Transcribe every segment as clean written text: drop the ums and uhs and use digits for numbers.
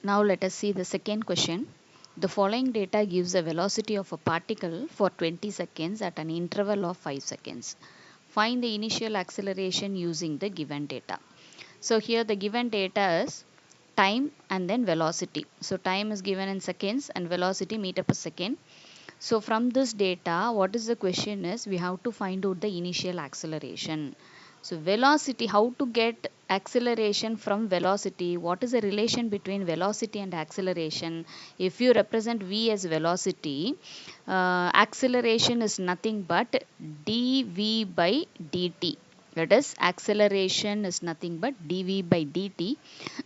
Now let us see the second question. The following data gives a velocity of a particle for 20 seconds at an interval of 5 seconds. Find the initial acceleration using the given data. So here the given data is time and then velocity. So time is given in seconds and velocity meter per second. So from this data, what is the question is we have to find out the initial acceleration. So velocity, how to get acceleration from velocity? What is the relation between velocity and acceleration? If you represent v as velocity, acceleration is nothing but dv by dt. That is, acceleration is nothing but dv by dt.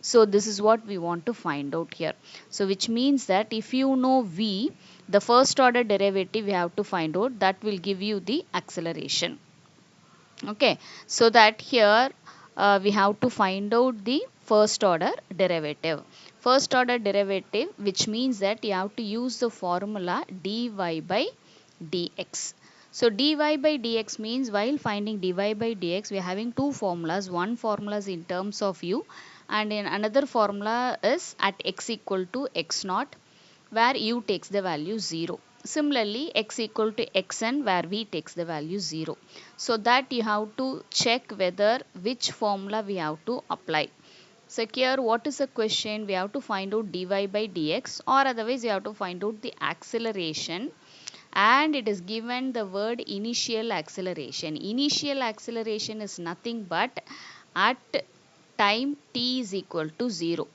So this is what we want to find out here. So which means that if you know v, the first order derivative we have to find out, that will give you the acceleration. Okay, so that here we have to find out the first order derivative. First order derivative, which means that you have to use the formula dy by dx. So dy by dx means while finding dy by dx, we are having two formulas. One formula is in terms of u, and in another formula is at x equal to x naught, where u takes the value 0. Similarly, x equal to xn, where v takes the value 0. So that you have to check whether which formula we have to apply. So here what is the question? We have to find out dy by dx, or otherwise you have to find out the acceleration, and it is given the word initial acceleration. Initial acceleration is nothing but at time t is equal to 0.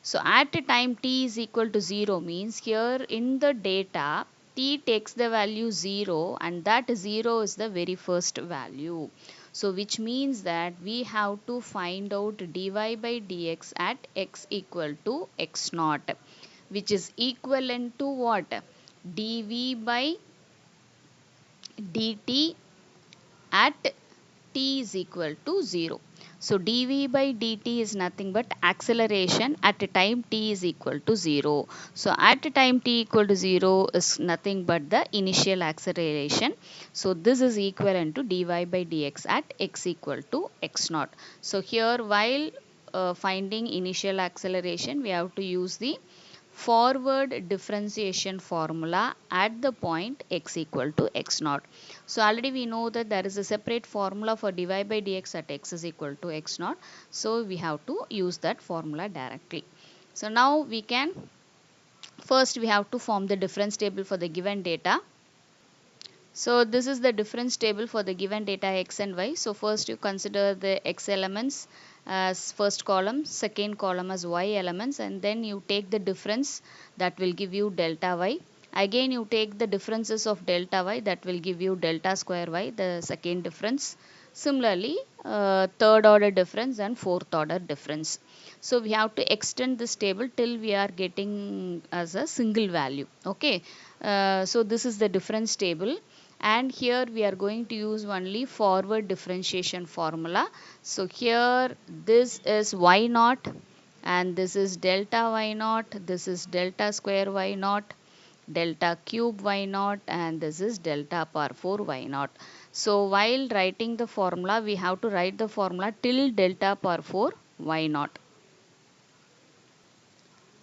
So at time t is equal to 0 means here in the data t takes the value 0, and that 0 is the very first value. So which means that we have to find out dy by dx at x equal to x naught, which is equivalent to what? Dv by dt at t is equal to 0. So dv by dt is nothing but acceleration at a time t is equal to 0. So at a time t equal to 0 is nothing but the initial acceleration. So this is equivalent to dy by dx at x equal to x naught. So here while finding initial acceleration, we have to use the forward differentiation formula at the point x equal to x naught. So already we know that there is a separate formula for dy by dx at x is equal to x naught. So we have to use that formula directly. So now we can, first we have to form the difference table for the given data. So this is the difference table for the given data x and y. So first you consider the x elements as first column, second column as y elements, and then you take the difference that will give you delta y. Again you take the differences of delta y, that will give you delta square y, the second difference. Similarly, third order difference and fourth order difference. So we have to extend this table till we are getting as a single value. Okay, so this is the difference table, and here we are going to use only forward differentiation formula. So here this is y naught, and this is delta y naught, this is delta square y naught, delta cube y naught, and this is delta power 4 y naught. So while writing the formula, we have to write the formula till delta power 4 y naught.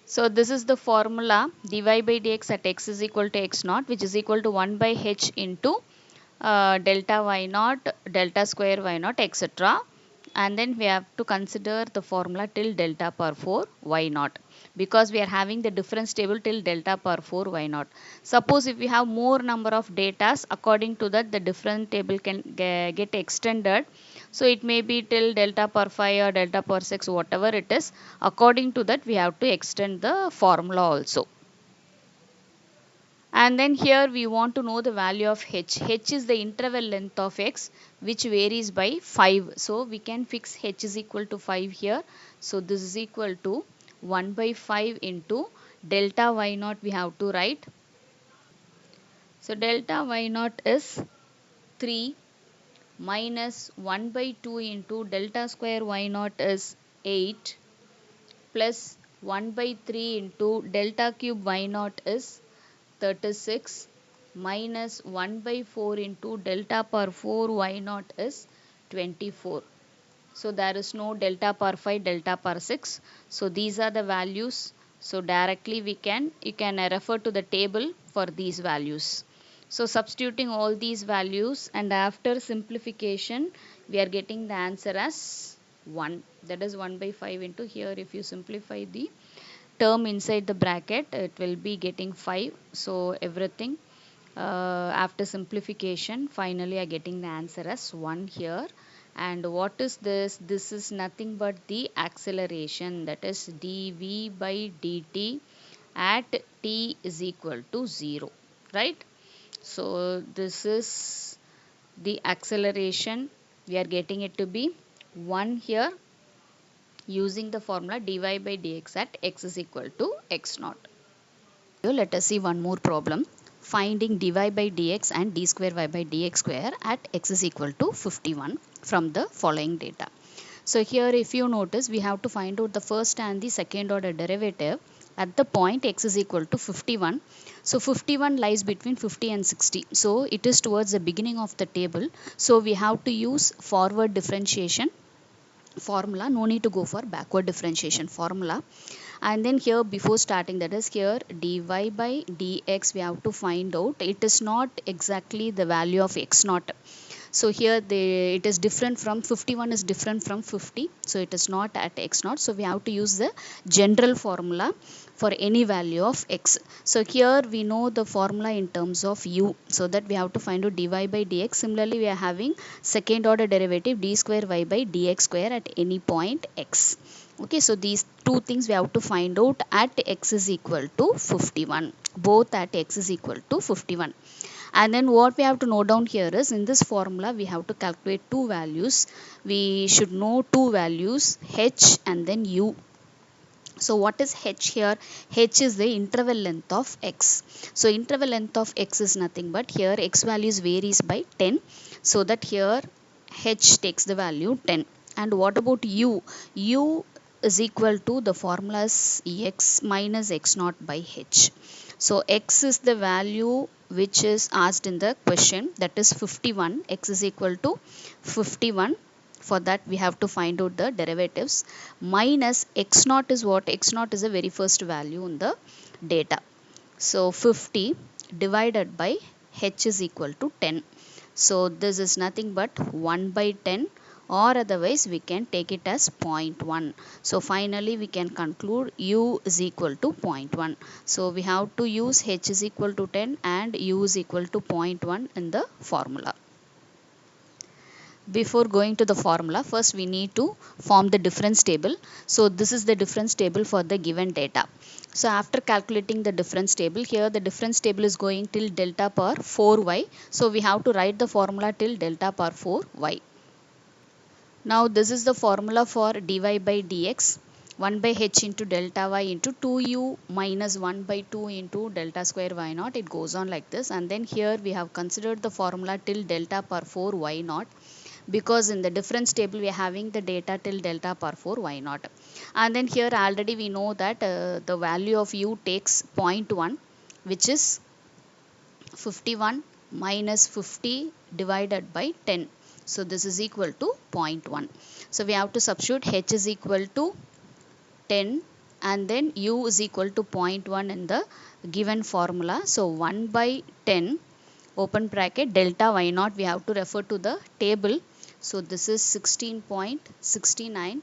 So this is the formula dy by dx at x is equal to x naught, which is equal to 1 by h into delta y naught, delta square y naught, etc. And then we have to consider the formula till delta power 4 y naught, because we are having the difference table till delta power 4 y naught. Suppose if we have more number of datas, according to that the difference table can get extended. So it may be till delta power 5 or delta power 6, whatever it is. According to that we have to extend the formula also. And then here we want to know the value of h. H is the interval length of x, which varies by 5. So we can fix h is equal to 5 here. So this is equal to 1 by 5 into delta y naught we have to write. So delta y naught is 3 minus 1 by 2 into delta square y naught is 8 plus 1 by 3 into delta cube y naught is 36 minus 1 by 4 into delta power 4 y naught is 24. So there is no delta power 5, delta power 6. So these are the values. So directly you can refer to the table for these values. So substituting all these values and after simplification we are getting the answer as 1, that is 1 by 5 into here. If you simplify the term inside the bracket it will be getting 5. So everything after simplification finally I getting the answer as 1 here. And what is this? This is nothing but the acceleration, that is dv by dt at t is equal to 0, right? So this is the acceleration, we are getting it to be 1 here using the formula dy by dx at x is equal to x naught. Let us see one more problem. Finding dy by dx and d square y by dx square at x is equal to 51 from the following data. So here if you notice we have to find out the first and the second order derivative at the point x is equal to 51. So 51 lies between 50 and 60. So it is towards the beginning of the table. So we have to use forward differentiation formula, no need to go for backward differentiation formula. And then here before starting, that is here dy by dx we have to find out, it is not exactly the value of x naught. So here it is different from 51 is different from 50, so it is not at x naught. So we have to use the general formula for any value of x. So here we know the formula in terms of u, so that we have to find out dy by dx. Similarly we are having second order derivative d square y by dx square at any point x. Okay, so these two things we have to find out at x is equal to 51, both at x is equal to 51. And then what we have to note down here is, in this formula we have to calculate two values. We should know two values, h and then u. So what is h here? H is the interval length of x. So interval length of x is nothing but here x values varies by 10. So that here h takes the value 10. And what about u? U is equal to the formula is x minus x naught by h. So x is the value which is asked in the question, that is 51. X is equal to 51. For that we have to find out the derivatives, minus x naught is what? X naught is the very first value in the data. So 50 divided by h is equal to 10. So this is nothing but 1 by 10, or otherwise we can take it as 0.1. So finally we can conclude u is equal to 0.1. So we have to use h is equal to 10 and u is equal to 0.1 in the formula. Before going to the formula, first we need to form the difference table. So this is the difference table for the given data. So after calculating the difference table, here the difference table is going till delta power 4y. So we have to write the formula till delta power 4y. Now this is the formula for dy by dx. 1 by h into delta y into 2u minus 1 by 2 into delta square y naught. It goes on like this. And then here we have considered the formula till delta power 4 y naught, because in the difference table we are having the data till delta power 4 y naught. And then here already we know that the value of u takes 0.1, which is 51 minus 50 divided by 10. So this is equal to 0.1. So we have to substitute h is equal to 10 and then u is equal to 0.1 in the given formula. So 1 by 10 open bracket delta y naught, we have to refer to the table. So this is 16.69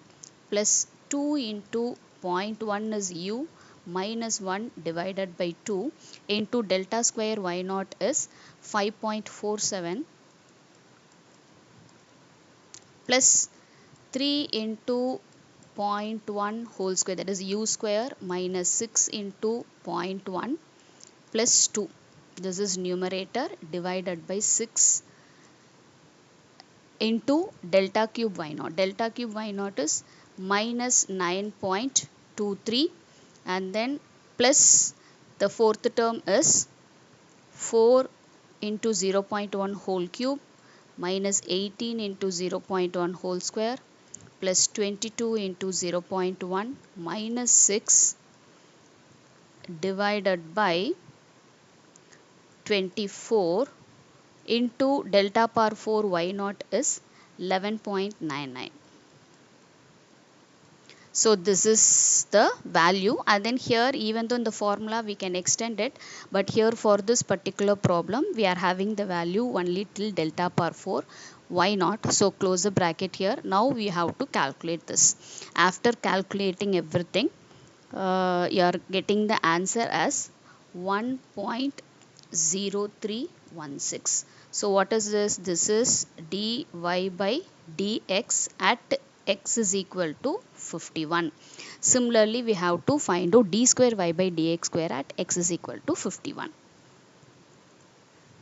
plus 2 into 0.1 is u minus 1 divided by 2 into delta square y naught is 5.47 plus 3 into 0.1 whole square, that is u square minus 6 into 0.1 plus 2. This is numerator divided by 6 into delta cube y naught. Delta cube y naught is minus 9.23 and then plus the fourth term is 4 into 0.1 whole cube minus 18 into 0.1 whole square plus 22 into 0.1 minus 6 divided by 24 into delta power 4 y naught is 11.99. So this is the value, and then here even though in the formula we can extend it, but here for this particular problem we are having the value only till delta power 4. Why not? So close the bracket here. Now we have to calculate this. After calculating everything, you are getting the answer as 1.0316. So what is this? This is dy by dx at x is equal to 51. Similarly, we have to find out d square y by dx square at x is equal to 51.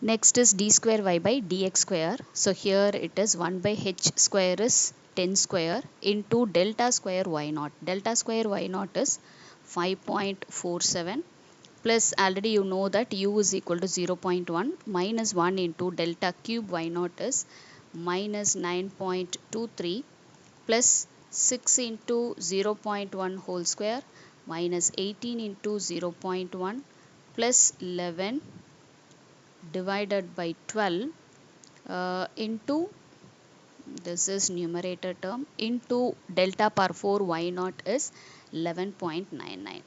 Next is d square y by dx square. So here it is 1 by h square is 10 square into delta square y naught. Delta square y naught is 5.47 plus already you know that u is equal to 0.1 minus 1 into delta cube y naught is minus 9.23 plus 6 into 0.1 whole square minus 18 into 0.1 plus 11 divided by 12 into, this is numerator term, into delta power 4 y naught is 11.99,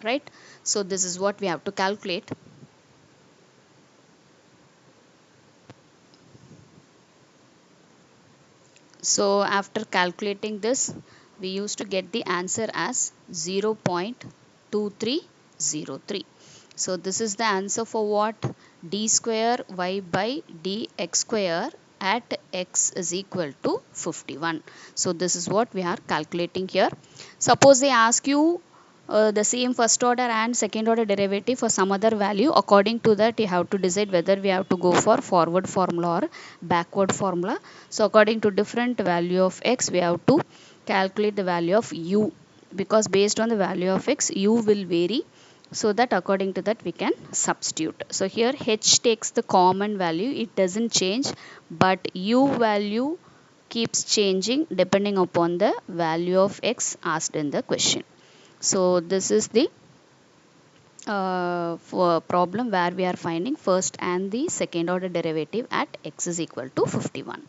right? So this is what we have to calculate. So after calculating this, we used to get the answer as 0.2303. So this is the answer for what? D square y by dx square at x is equal to 51. So this is what we are calculating here. Suppose they ask you the same first order and second order derivative for some other value. According to that, you have to decide whether we have to go for forward formula or backward formula. So according to different value of x, we have to calculate the value of u, because based on the value of x, u will vary. So that according to that we can substitute. So here h takes the common value, it doesn't change, but u value keeps changing depending upon the value of x asked in the question. So this is the for problem where we are finding first and the second order derivative at x is equal to 51.